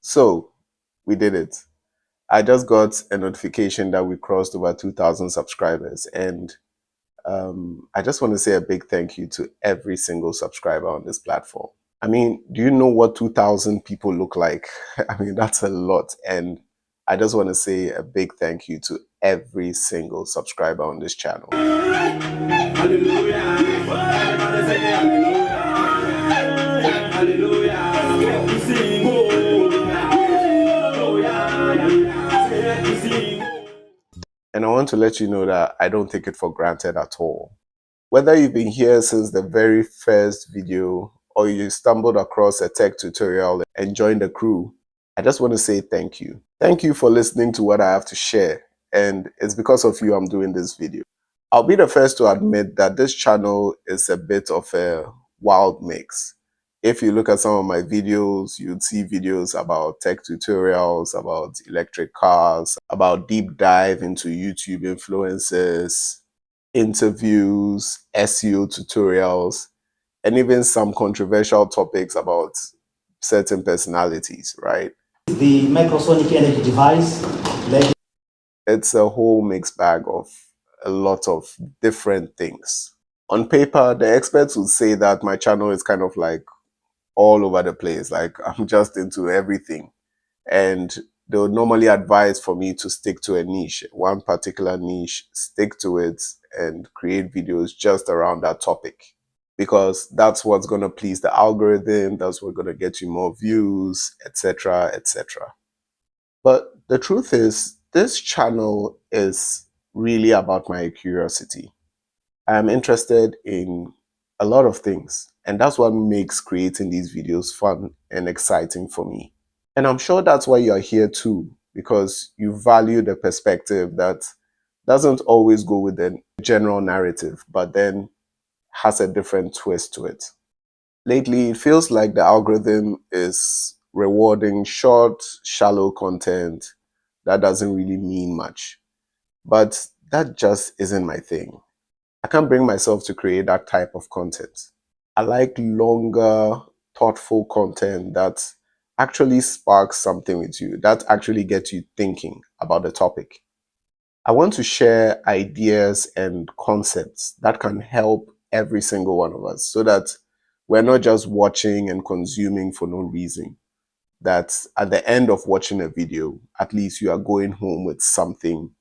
So we did it. I just got a notification that we crossed over 2,000 subscribers, and I just want to say a big thank you to every single subscriber on this platform. I mean, do you know what 2,000 people look like? I mean, that's a lot. And I just want to say a big thank you to every single subscriber on this channel. Hallelujah. And I want to let you know that I don't take it for granted at all. Whether you've been here since the very first video or you stumbled across a tech tutorial and joined the crew, I just want to say thank you. Thank you for listening to what I have to share, and it's because of you I'm doing this video. I'll be the first to admit that this channel is a bit of a wild mix. If you look at some of my videos, you'd see videos about tech tutorials, about electric cars, about deep dive into YouTube influencers, interviews, SEO tutorials, and even some controversial topics about certain personalities, right? The microsonic energy device. It's a whole mixed bag of a lot of different things. On paper, the experts would say that my channel is kind of like all over the place, like I'm just into everything. And they would normally advise for me to stick to a niche, one particular niche, stick to it and create videos just around that topic. Because that's what's going to please the algorithm, that's what's going to get you more views, etc., etc. But the truth is, this channel is really about my curiosity. I'm interested in a lot of things, and that's what makes creating these videos fun and exciting for me. And I'm sure that's why you're here too, because you value the perspective that doesn't always go with the general narrative, but then has a different twist to it. Lately, it feels like the algorithm is rewarding short, shallow content that doesn't really mean much. But that just isn't my thing. I can't bring myself to create that type of content. I like longer, thoughtful content that actually sparks something with you, that actually gets you thinking about the topic. I want to share ideas and concepts that can help every single one of us so that we're not just watching and consuming for no reason. That at the end of watching a video, at least you are going home with something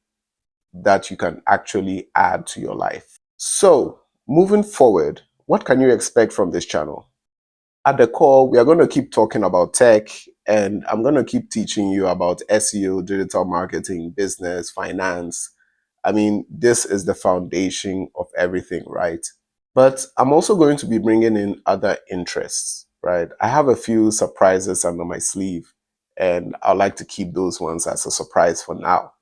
that you can actually add to your life. So, moving forward, what can you expect from this channel? At the core, we are going to keep talking about tech, and I'm going to keep teaching you about SEO, digital marketing, business, finance. I mean, this is the foundation of everything, right? But I'm also going to be bringing in other interests, right? I have a few surprises under my sleeve, and I'd like to keep those ones as a surprise for now.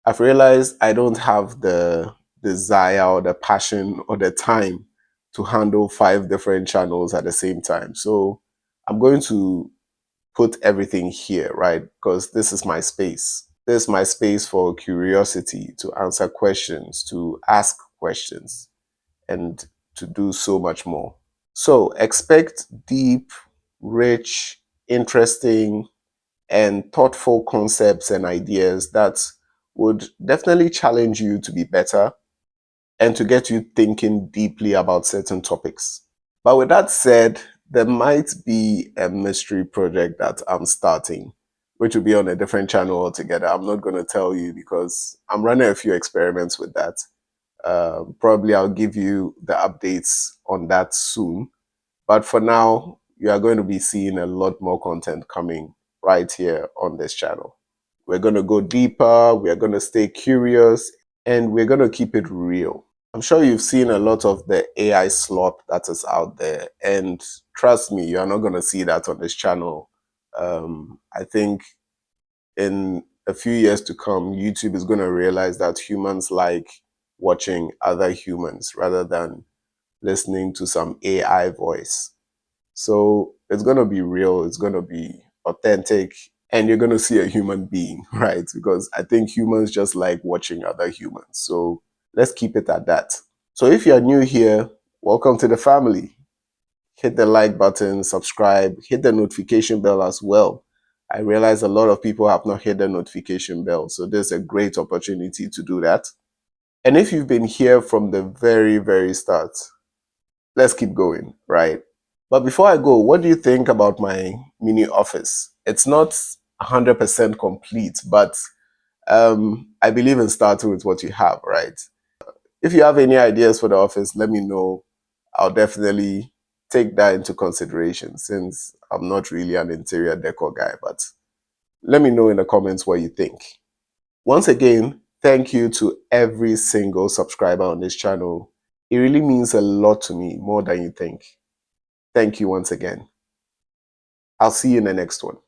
I've realized I don't have the desire or the passion or the time to handle 5 different channels at the same time. So I'm going to put everything here, right? Because this is my space. This is my space for curiosity, to answer questions, to ask questions, and to do so much more. So expect deep, rich, interesting, and thoughtful concepts and ideas that would definitely challenge you to be better and to get you thinking deeply about certain topics. But with that said, there might be a mystery project that I'm starting, which will be on a different channel altogether. I'm not going to tell you because I'm running a few experiments with that. Probably I'll give you the updates on that soon. But for now, you are going to be seeing a lot more content coming right here on this channel. We're going to go deeper, we're going to stay curious, and we're going to keep it real. I'm sure you've seen a lot of the AI slop that is out there, and trust me, you're not going to see that on this channel. I think in a few years to come, YouTube is going to realize that humans like watching other humans rather than listening to some AI voice. So it's going to be real, it's going to be authentic, and you're going to see a human being, right? Because I think humans just like watching other humans. So let's keep it at that. So if you're new here, welcome to the family. Hit the like button, subscribe, hit the notification bell as well. I realize a lot of people have not hit the notification bell, so there's a great opportunity to do that. And if you've been here from the very, very start, let's keep going, right? But before I go, what do you think about my mini office? It's not 100% complete, but I believe in starting with what you have, right? If you have any ideas for the office, let me know. I'll definitely take that into consideration since I'm not really an interior decor guy, but let me know in the comments what you think. Once again, thank you to every single subscriber on this channel. It really means a lot to me, more than you think. Thank you once again. I'll see you in the next one.